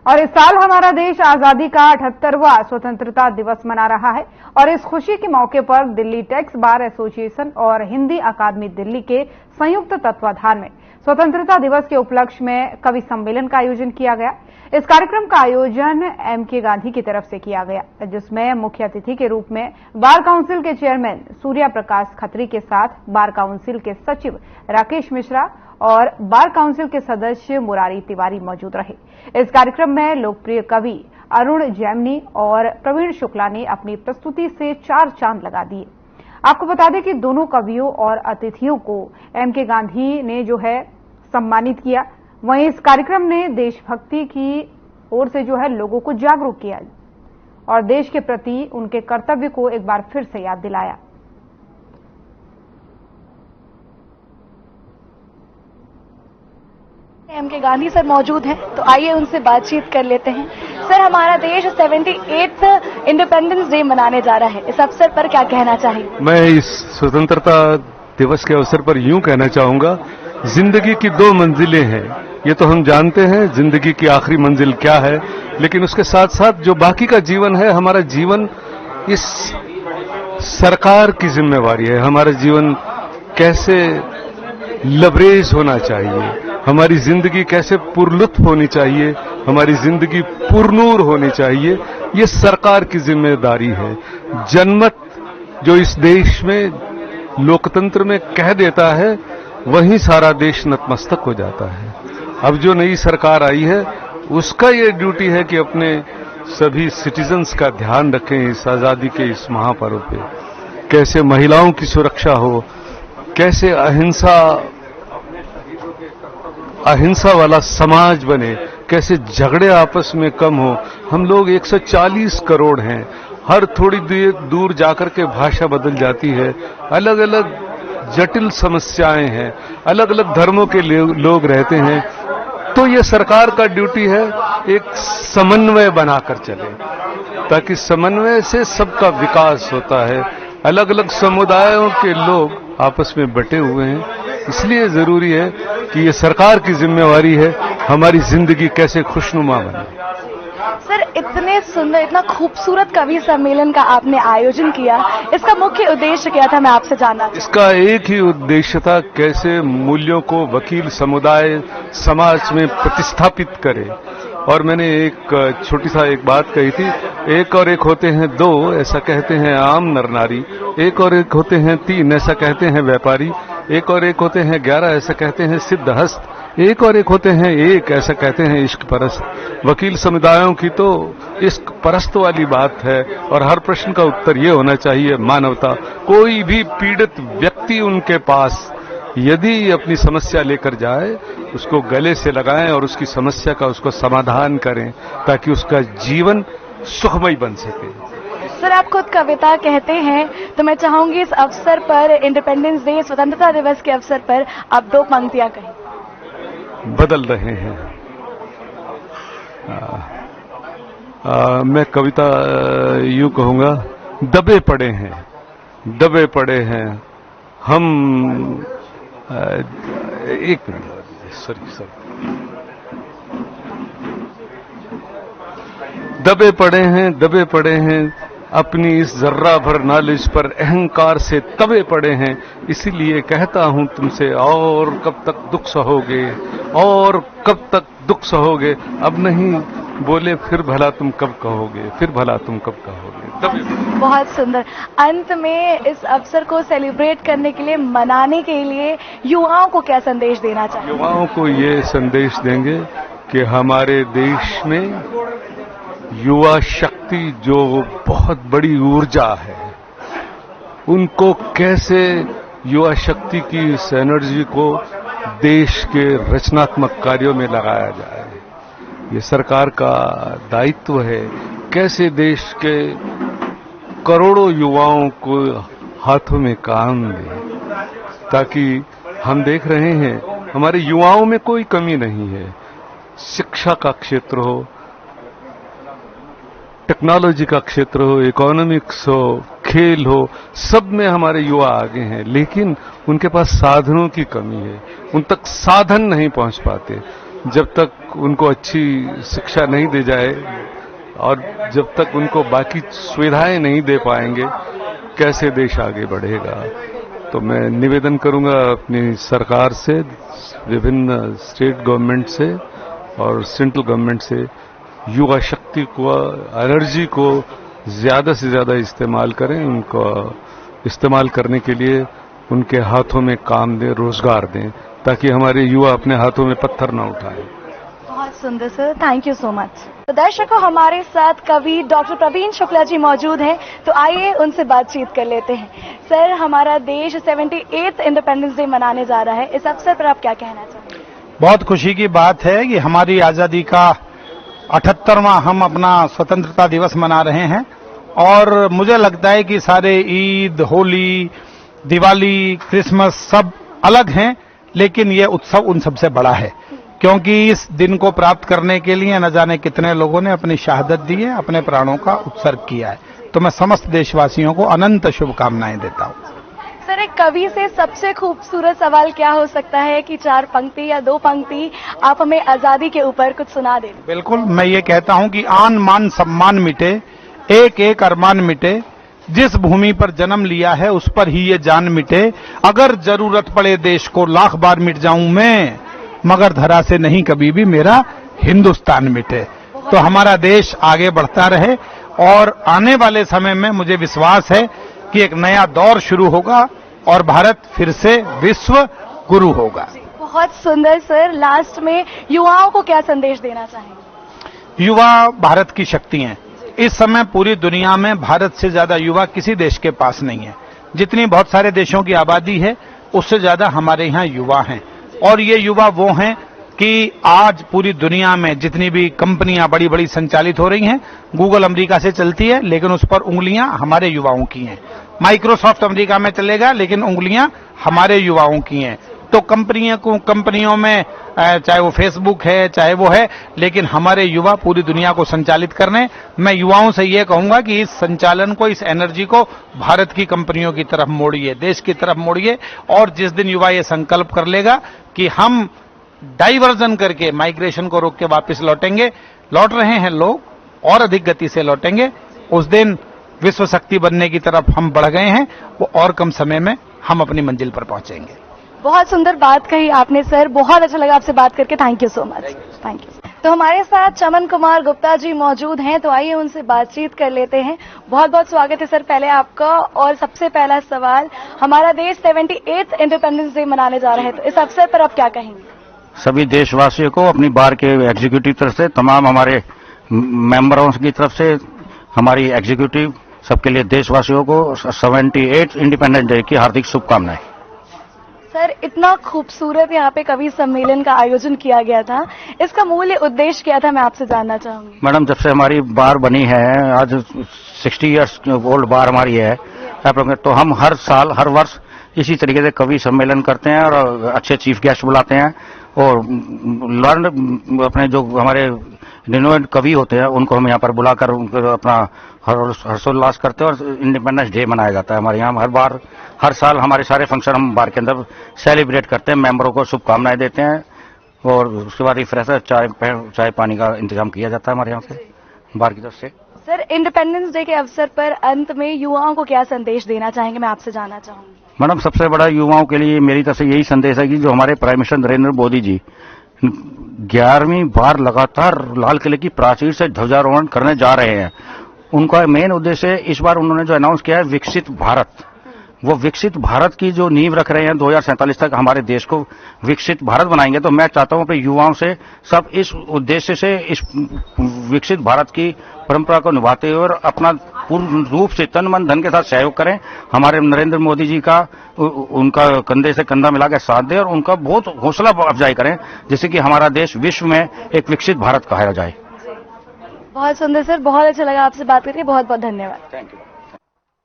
और इस साल हमारा देश आजादी का 78वां स्वतंत्रता दिवस मना रहा है और इस खुशी के मौके पर दिल्ली टैक्स बार एसोसिएशन और हिंदी अकादमी दिल्ली के संयुक्त तत्वाधान में स्वतंत्रता दिवस के उपलक्ष्य में कवि सम्मेलन का आयोजन किया गया। इस कार्यक्रम का आयोजन एमके गांधी की तरफ से किया गया, जिसमें मुख्य अतिथि के रूप में बार काउंसिल के चेयरमैन सूर्या प्रकाश खत्री के साथ बार काउंसिल के सचिव राकेश मिश्रा और बार काउंसिल के सदस्य मुरारी तिवारी मौजूद रहे। इस कार्यक्रम में लोकप्रिय कवि अरुण जैमिनी और प्रवीण शुक्ला ने अपनी प्रस्तुति से 4 चांद लगा दिए। आपको बता दें कि दोनों कवियों और अतिथियों को एमके गांधी ने जो है सम्मानित किया। वहीं इस कार्यक्रम ने देशभक्ति की ओर से जो है लोगों को जागरूक किया और देश के प्रति उनके कर्तव्य को एक बार फिर से याद दिलाया। एमके गांधी सर मौजूद हैं, तो आइए उनसे बातचीत कर लेते हैं। सर, हमारा देश 78th इंडिपेंडेंस डे मनाने जा रहा है, इस अवसर पर क्या कहना चाहेंगे? मैं इस स्वतंत्रता दिवस के अवसर पर यूं कहना चाहूंगा, जिंदगी की 2 मंजिलें हैं। ये तो हम जानते हैं जिंदगी की आखिरी मंजिल क्या है, लेकिन उसके साथ साथ जो बाकी का जीवन है, हमारा जीवन इस सरकार की जिम्मेवारी है। हमारा जीवन कैसे लबरेज होना चाहिए, हमारी जिंदगी कैसे पुरलुत्फ होनी चाहिए, हमारी जिंदगी पुरनूर होनी चाहिए, ये सरकार की जिम्मेदारी है। जनमत जो इस देश में लोकतंत्र में कह देता है, वहीं सारा देश नतमस्तक हो जाता है। अब जो नई सरकार आई है, उसका ये ड्यूटी है कि अपने सभी सिटीजन्स का ध्यान रखें इस आजादी के इस महापर्व पे। कैसे महिलाओं की सुरक्षा हो, कैसे अहिंसा वाला समाज बने, कैसे झगड़े आपस में कम हो। हम लोग 140 करोड़ हैं, हर थोड़ी दूर जाकर के भाषा बदल जाती है, अलग अलग जटिल समस्याएं हैं, अलग अलग धर्मों के लोग रहते हैं। तो ये सरकार का ड्यूटी है एक समन्वय बनाकर चले, ताकि समन्वय से सबका विकास होता है। अलग अलग समुदायों के लोग आपस में बटे हुए हैं, इसलिए जरूरी है कि ये सरकार की जिम्मेवारी है हमारी जिंदगी कैसे खुशनुमा बने। सर, इतने सुंदर, इतना खूबसूरत कवि सम्मेलन का आपने आयोजन किया, इसका मुख्य उद्देश्य क्या था, मैं आपसे जानना चाहूंगा। इसका एक ही उद्देश्य था, कैसे मूल्यों को वकील समुदाय समाज में प्रतिस्थापित करे। और मैंने एक छोटी सा एक बात कही थी, 1 और 1 होते हैं 2, ऐसा कहते हैं आम नर नारी। 1 और 1 होते हैं 3, ऐसा कहते हैं व्यापारी। 1 और 1 होते हैं 11, ऐसा कहते हैं सिद्धहस्त। 1 और 1 होते हैं 1, ऐसा कहते हैं इश्क परस्त। वकील समुदायों की तो इश्क परस्त वाली बात है, और हर प्रश्न का उत्तर ये होना चाहिए मानवता। कोई भी पीड़ित व्यक्ति उनके पास यदि अपनी समस्या लेकर जाए, उसको गले से लगाएं और उसकी समस्या का उसको समाधान करें, ताकि उसका जीवन सुखमय बन सके। सर, आप खुद कविता कहते हैं, तो मैं चाहूंगी इस अवसर पर, इंडिपेंडेंस डे स्वतंत्रता दिवस के अवसर पर, आप 2 पंक्तियां कहें। बदल रहे हैं। मैं कविता यूं कहूंगा, दबे पड़े हैं हम। एक मिनट, सॉरी। दबे पड़े हैं अपनी इस जर्रा भर नॉलेज पर, अहंकार से तबे पड़े हैं। इसीलिए कहता हूं तुमसे, और कब तक दुख सहोगे, और कब तक दुख सहोगे। अब नहीं बोले फिर भला तुम कब कहोगे, बहुत सुंदर। अंत में इस अवसर को सेलिब्रेट करने के लिए, मनाने के लिए युवाओं को क्या संदेश देना चाहिए? युवाओं को ये संदेश देंगे कि हमारे देश में युवा शक्ति जो बहुत बड़ी ऊर्जा है, उनको कैसे युवा शक्ति की इस एनर्जी को देश के रचनात्मक कार्यों में लगाया जाए, ये सरकार का दायित्व है। कैसे देश के करोड़ों युवाओं को हाथों में काम दें, ताकि हम देख रहे हैं हमारे युवाओं में कोई कमी नहीं है। शिक्षा का क्षेत्र हो, टेक्नोलॉजी का क्षेत्र हो, इकोनॉमिक्स हो, खेल हो, सब में हमारे युवा आगे हैं, लेकिन उनके पास साधनों की कमी है, उन तक साधन नहीं पहुंच पाते। जब तक उनको अच्छी शिक्षा नहीं दी जाए और जब तक उनको बाकी सुविधाएं नहीं दे पाएंगे, कैसे देश आगे बढ़ेगा। तो मैं निवेदन करूंगा अपनी सरकार से, विभिन्न स्टेट गवर्नमेंट से और सेंट्रल गवर्नमेंट से, युवा शक्ति को, एनर्जी को ज्यादा से ज्यादा इस्तेमाल करें। उनको इस्तेमाल करने के लिए उनके हाथों में काम दें, रोजगार दें, ताकि हमारे युवा अपने हाथों में पत्थर न उठाएं। बहुत सुंदर sir, thank you so much. तो दर्शकों, हमारे साथ कवि डॉक्टर प्रवीण शुक्ला जी मौजूद हैं, तो आइए उनसे बातचीत कर लेते हैं। सर, हमारा देश 78th इंडिपेंडेंस डे मनाने जा रहा है, इस अवसर पर आप क्या कहना चाहेंगे? बहुत खुशी की बात है कि हमारी आजादी का 78वां हम अपना स्वतंत्रता दिवस मना रहे हैं और मुझे लगता है कि सारे ईद, होली, दिवाली, क्रिसमस सब अलग हैं, लेकिन ये उत्सव उन सबसे बड़ा है, क्योंकि इस दिन को प्राप्त करने के लिए न जाने कितने लोगों ने अपनी शहादत दी है, अपने प्राणों का उत्सर्ग किया है। तो मैं समस्त देशवासियों को अनंत शुभकामनाएं देता हूं। सर, एक कवि से सबसे खूबसूरत सवाल क्या हो सकता है कि 4 पंक्ति या 2 पंक्ति आप हमें आजादी के ऊपर कुछ सुना दें। बिल्कुल, मैं ये कहता हूं कि आन मान सम्मान मिटे, एक एक अरमान मिटे, जिस भूमि पर जन्म लिया है उस पर ही ये जान मिटे, अगर जरूरत पड़े देश को लाख बार मिट जाऊं मैं, मगर धरा से नहीं कभी भी मेरा हिंदुस्तान मिटे। तो हमारा देश आगे बढ़ता रहे और आने वाले समय में मुझे विश्वास है कि एक नया दौर शुरू होगा और भारत फिर से विश्व गुरु होगा। बहुत सुंदर सर, लास्ट में युवाओं को क्या संदेश देना चाहेंगे? युवा भारत की शक्ति हैं। इस समय पूरी दुनिया में भारत से ज्यादा युवा किसी देश के पास नहीं है। जितनी बहुत सारे देशों की आबादी है उससे ज्यादा हमारे यहाँ युवा हैं, और ये युवा वो हैं कि आज पूरी दुनिया में जितनी भी कंपनियां बड़ी बड़ी संचालित हो रही हैं, गूगल अमेरिका से चलती है लेकिन उस पर उंगलियां हमारे युवाओं की हैं। माइक्रोसॉफ्ट अमेरिका में चलेगा लेकिन उंगलियां हमारे युवाओं की हैं। तो कंपनियों में चाहे वो फेसबुक है चाहे वो है, लेकिन हमारे युवा पूरी दुनिया को संचालित कर रहे हैं। मैं युवाओं से ये कहूंगा कि इस संचालन को, इस एनर्जी को भारत की कंपनियों की तरफ मोड़िए, देश की तरफ मोड़िए। और जिस दिन युवा ये संकल्प कर लेगा कि हम डाइवर्जन करके माइग्रेशन को रोक के वापस लौट रहे हैं लोग, और अधिक गति से लौटेंगे, उस दिन विश्व शक्ति बनने की तरफ हम बढ़ गए हैं, वो और कम समय में हम अपनी मंजिल पर पहुंचेंगे। बहुत सुंदर बात कही आपने सर, बहुत अच्छा लगा आपसे बात करके, thank you so much. Thank you. तो हमारे साथ चमन कुमार गुप्ता जी मौजूद हैं, तो आइए उनसे बातचीत कर लेते हैं। बहुत बहुत स्वागत है सर पहले आपका। और सबसे पहला सवाल, हमारा देश 78th इंडिपेंडेंस डे मनाने जा रहा है, तो इस अवसर पर आप क्या कहेंगे? सभी देशवासियों को अपनी बार के एग्जीक्यूटिव तरफ से, तमाम हमारे मेंबरों की तरफ से, हमारी एग्जीक्यूटिव सबके लिए देशवासियों को 78th इंडिपेंडेंस डे की हार्दिक शुभकामनाएं। सर, इतना खूबसूरत यहाँ पे कवि सम्मेलन का आयोजन किया गया था, इसका मूल उद्देश्य क्या था, मैं आपसे जानना चाहूंगी। मैडम, जब से हमारी बार बनी है, आज 60 इयर्स ओल्ड बार हमारी है, तो हम हर साल हर वर्ष इसी तरीके से कवि सम्मेलन करते हैं और अच्छे चीफ गेस्ट बुलाते हैं और लर्न अपने जो हमारे रिनोवेट कवि होते हैं उनको हम यहाँ पर बुलाकर अपना हर्षोल्लास करते हैं और इंडिपेंडेंस डे मनाया जाता है हमारे यहाँ। हर साल हमारे सारे फंक्शन हम बार के अंदर सेलिब्रेट करते हैं, मेंबरों को शुभकामनाएं देते हैं और उसके बाद रिफ्रेशर चाय पानी का इंतजाम किया जाता है हमारे यहाँ से बार की तरफ से। सर, इंडिपेंडेंस डे के अवसर पर अंत में युवाओं को क्या संदेश देना चाहेंगे, मैं आपसे जानना चाहूंगी। मैडम, सबसे बड़ा युवाओं के लिए मेरी तरफ से यही संदेश है कि जो हमारे प्राइम मिनिस्टर नरेंद्र मोदी जी 11वीं बार लगातार लाल किले की प्राचीर से ध्वजारोहण करने जा रहे हैं, उनका मेन उद्देश्य इस बार उन्होंने जो अनाउंस किया है विकसित भारत, वो विकसित भारत की जो नींव रख रहे हैं 2047 तक हमारे देश को विकसित भारत बनाएंगे। तो मैं चाहता हूं अपने युवाओं से सब इस उद्देश्य से इस विकसित भारत की परंपरा को निभाते हुए और अपना पूर्ण रूप से तन मन धन के साथ सहयोग करें, हमारे नरेंद्र मोदी जी का उनका कंधे से कंधा मिला के साथ दें और उनका बहुत हौसला अफजाई करें, जिससे कि हमारा देश विश्व में एक विकसित भारत कहा जाए। बहुत सुंदर सर, बहुत अच्छा लगा आपसे बात करके, बहुत बहुत धन्यवाद। Thank you.